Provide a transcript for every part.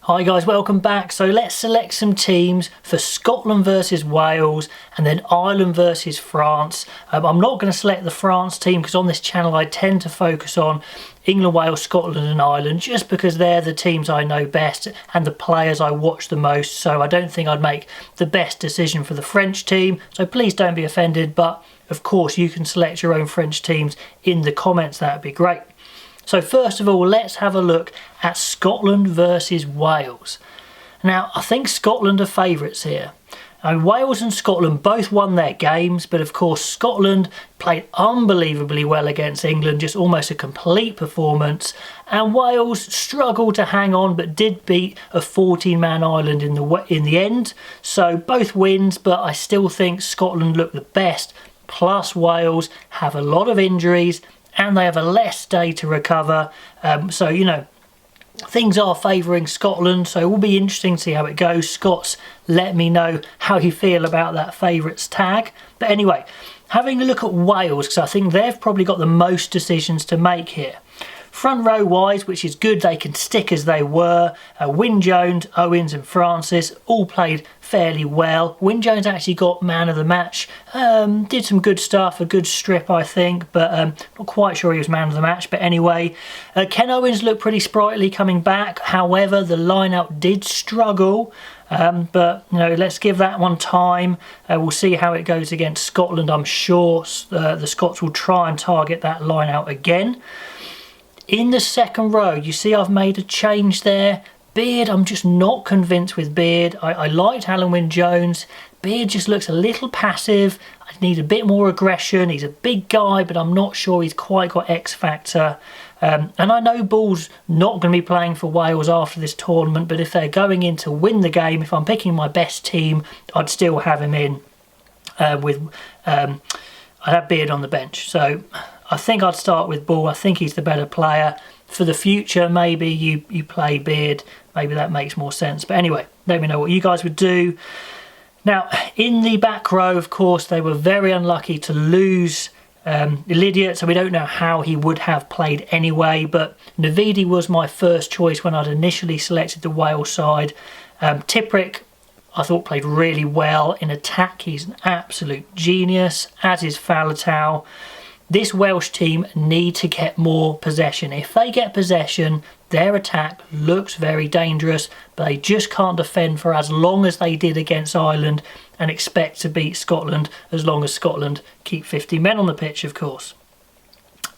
Hi guys, welcome back. So let's select some teams for Scotland versus Wales and then Ireland versus France. I'm not going to select the France team because on this channel I tend to focus on England, Wales, Scotland and Ireland just because they're the teams I know best and the players I watch the most. So I don't think I'd make the best decision for the French team. So please don't be offended, but of course you can select your own French teams in the comments. That'd be great. So first of all, let's have a look at Scotland versus Wales. Now, I think Scotland are favourites here. Wales and Scotland both won their games, but of course Scotland played unbelievably well against England, just almost a complete performance. And Wales struggled to hang on, but did beat a 14-man Ireland in the end. So both wins, but I still think Scotland look the best. Plus Wales have a lot of injuries and they have a less day to recover. So, you know, things are favouring Scotland, so it will be interesting to see how it goes. Scots, let me know how you feel about that favourites tag. But anyway, having a look at Wales, because I think they've probably got the most decisions to make here. Front row wise, which is good, they can stick as they were. Wyn Jones, Owens and Francis all played fairly well. Wyn Jones actually got man of the match. Did some good stuff, a good strip I think, but not quite sure he was man of the match. But anyway, Ken Owens looked pretty sprightly coming back. However, the line-out did struggle. But you know, let's give that one time. We'll see how it goes against Scotland. I'm sure the Scots will try and target that line-out again. In the second row, you see I've made a change there. Beard, I'm just not convinced with Beard. I liked Alan Wyn Jones. Beard just looks a little passive. I need a bit more aggression. He's a big guy, but I'm not sure he's quite got X factor. And I know Ball's not going to be playing for Wales after this tournament, but if they're going in to win the game, if I'm picking my best team, I'd still have him in I'd have Beard on the bench. So I think I'd start with Ball. I think he's the better player. For the future, maybe you play Beard. Maybe that makes more sense. But anyway, let me know what you guys would do. Now, in the back row, of course, they were very unlucky to lose Lydiate, so we don't know how he would have played anyway. But Navidi was my first choice when I'd initially selected the Wales side. Tipuric, I thought, played really well. In attack, he's an absolute genius, as is Faletau. This Welsh team need to get more possession. If they get possession, their attack looks very dangerous, but they just can't defend for as long as they did against Ireland and expect to beat Scotland as long as Scotland keep 50 men on the pitch, of course.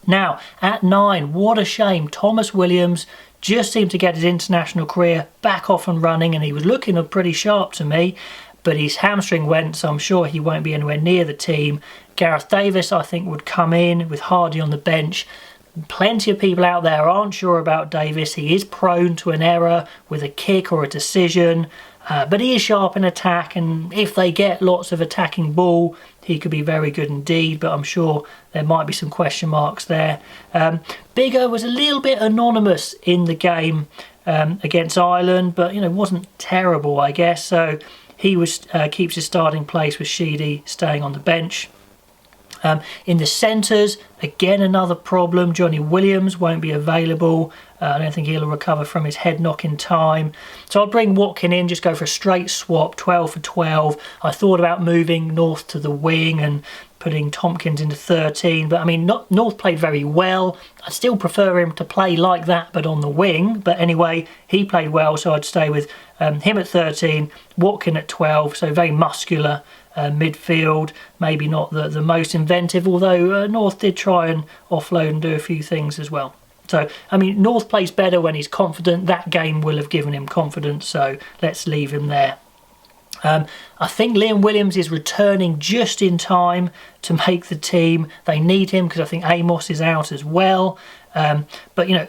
Now, at 9, what a shame. Thomas Williams just seemed to get his international career back off and running, and he was looking pretty sharp to me. But his hamstring went, so I'm sure he won't be anywhere near the team. Gareth Davis, I think, would come in with Hardy on the bench. Plenty of people out there aren't sure about Davis. He is prone to an error with a kick or a decision, but he is sharp in attack, and if they get lots of attacking ball, he could be very good indeed, but I'm sure there might be some question marks there. Bigger was a little bit anonymous in the game against Ireland, but you know, wasn't terrible, I guess. So he keeps his starting place with Sheedy staying on the bench. In the centres, again another problem. Johnny Williams won't be available. I don't think he'll recover from his head knock in time. So I'll bring Watkin in, just go for a straight swap, 12 for 12. I thought about moving North to the wing and putting Tompkins into 13. But I mean, North played very well. I'd still prefer him to play like that, but on the wing. But anyway, he played well, so I'd stay with him at 13, Watkin at 12, so very muscular. Midfield, maybe not the most inventive, although North did try and offload and do a few things as well. So, I mean, North plays better when he's confident. That game will have given him confidence, so let's leave him there. I think Liam Williams is returning just in time to make the team. They need him because I think Amos is out as well. But, you know,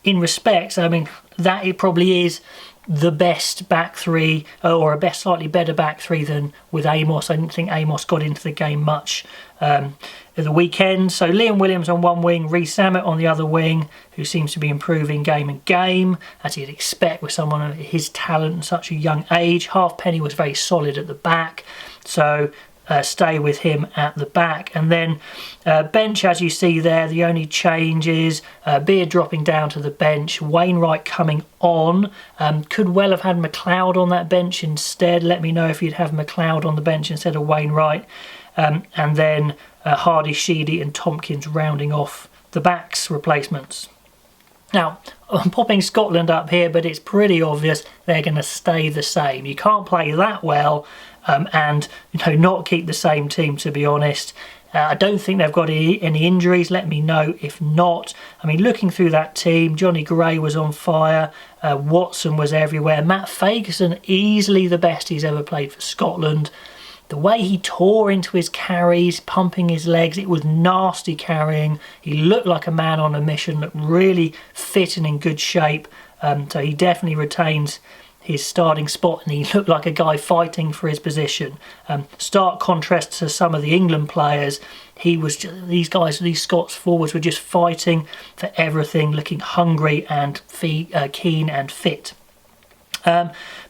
in respects, I mean, that it probably is the best back three, or a slightly better back three than with Amos. I didn't think Amos got into the game much at the weekend. So Liam Williams on one wing, Rhys Sammet on the other wing, who seems to be improving game and game, as you'd expect with someone of his talent and such a young age. Halfpenny was very solid at the back. So stay with him at the back. And then bench, as you see there, the only changes, Beard dropping down to the bench, Wainwright coming on. Could well have had McLeod on that bench instead. Let me know if you'd have McLeod on the bench instead of Wainwright. And then Hardy, Sheedy and Tompkins rounding off the back's replacements. Now, I'm popping Scotland up here, but it's pretty obvious they're going to stay the same. You can't play that well and not keep the same team, to be honest. I don't think they've got any injuries. Let me know if not. I mean, looking through that team, Johnny Gray was on fire. Watson was everywhere. Matt Fagerson, easily the best he's ever played for Scotland. The way he tore into his carries, pumping his legs, it was nasty carrying. He looked like a man on a mission, looked really fit and in good shape. So he definitely retains his starting spot, and he looked like a guy fighting for his position. Stark contrast to some of the England players. These Scots forwards were just fighting for everything, looking hungry and keen and fit.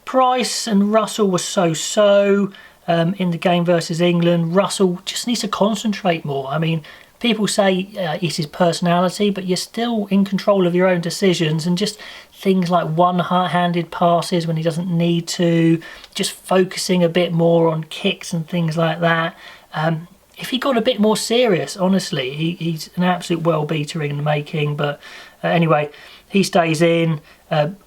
Price and Russell were so-so. In the game versus England. Russell just needs to concentrate more. I mean, people say it's his personality, but you're still in control of your own decisions, and just things like one-handed passes when he doesn't need to, just focusing a bit more on kicks and things like that. If he got a bit more serious, honestly, he's an absolute well-beater in the making. But anyway, he stays in.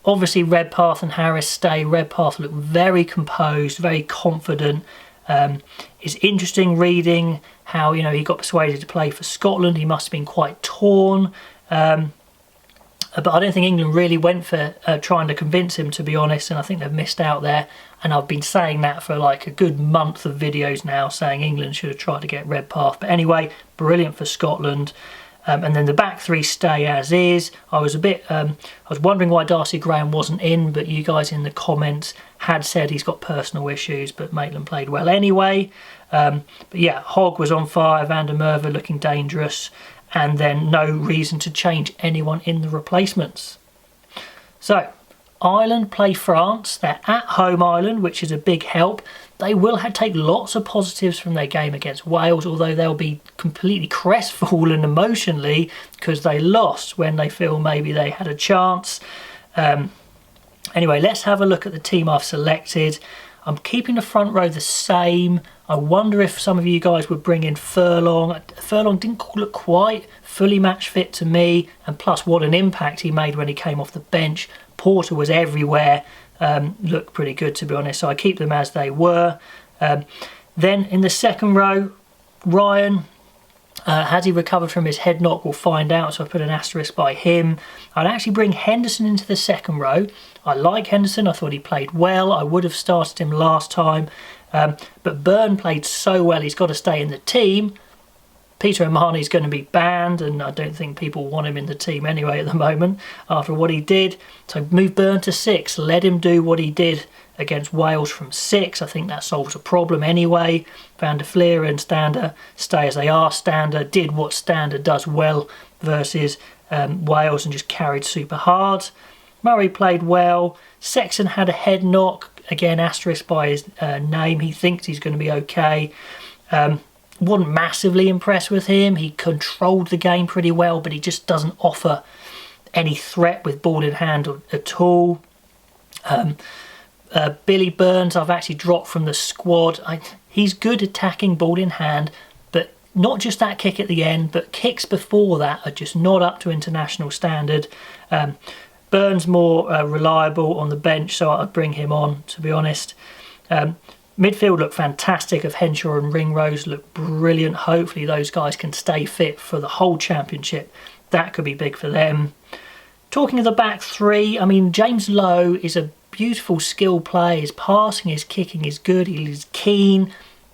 Obviously, Redpath and Harris stay. Redpath looked very composed, very confident. It's interesting reading how he got persuaded to play for Scotland. He must have been quite torn. But I don't think England really went for trying to convince him, to be honest, and I think they've missed out there. And I've been saying that for like a good month of videos now, saying England should have tried to get Redpath. But anyway, brilliant for Scotland. And then the back three stay as is. I was wondering why Darcy Graham wasn't in, but you guys in the comments had said he's got personal issues, but Maitland played well anyway. But yeah, Hogg was on fire, Van der Merwe looking dangerous, and then no reason to change anyone in the replacements. So, Ireland play France. They're at home, Ireland, which is a big help. They will take lots of positives from their game against Wales, although they'll be completely crestfallen emotionally because they lost when they feel maybe they had a chance. Anyway, let's have a look at the team I've selected. I'm keeping the front row the same. I wonder if some of you guys would bring in Furlong. Furlong didn't look quite fully match fit to me, and plus what an impact he made when he came off the bench. Porter was everywhere. Looked pretty good, to be honest, so I keep them as they were. Then in the second row, Ryan, has he recovered from his head knock? We'll find out, so I put an asterisk by him. I'd actually bring Henderson into the second row. I like Henderson, I thought he played well. I would have started him last time, but Byrne played so well, he's got to stay in the team. Peter O'Mahony's going to be banned, and I don't think people want him in the team anyway at the moment after what he did. So move Byrne to 6, let him do what he did against Wales from 6. I think that solves a problem anyway. Van der Fleer and Stander stay as they are. Stander did what Stander does well versus Wales and just carried super hard. Murray played well. Sexton had a head knock, again asterisk by his name. He thinks he's going to be okay. Wasn't massively impressed with him. He controlled the game pretty well, but he just doesn't offer any threat with ball in hand at all. Billy Burns, I've actually dropped from the squad. He's good attacking ball in hand, but not just that kick at the end, but kicks before that are just not up to international standard. Burns more reliable on the bench, so I'd bring him on, to be honest. Midfield looked fantastic of Henshaw and Ringrose, looked brilliant. Hopefully those guys can stay fit for the whole championship. That could be big for them. Talking of the back three, I mean, James Lowe is a beautiful skill player. His passing, his kicking is good. He's keen.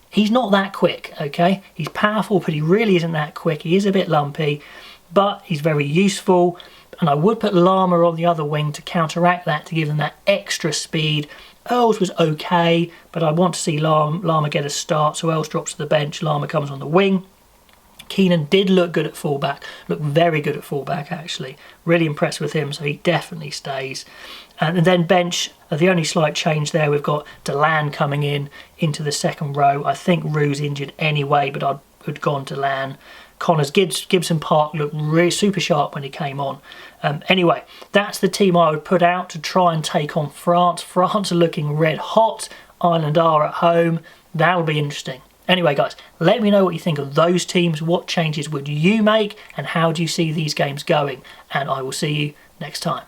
He's not that quick, okay? He's powerful, but he really isn't that quick. He is a bit lumpy, but he's very useful. And I would put Lama on the other wing to counteract that, to give them that extra speed. Earls was okay, but I want to see Lama get a start, so Earls drops to the bench, Lama comes on the wing. Keenan did look good at fullback, looked very good at fullback actually. Really impressed with him, so he definitely stays. And then bench, the only slight change there, we've got Delan coming into the second row. I think Rue's injured anyway, but I'd gone Delan. Connors, Gibson Park looked really super sharp when he came on. Anyway, that's the team I would put out to try and take on France. France are looking red hot. Ireland are at home. That'll be interesting. Anyway, guys, let me know what you think of those teams. What changes would you make? And how do you see these games going? And I will see you next time.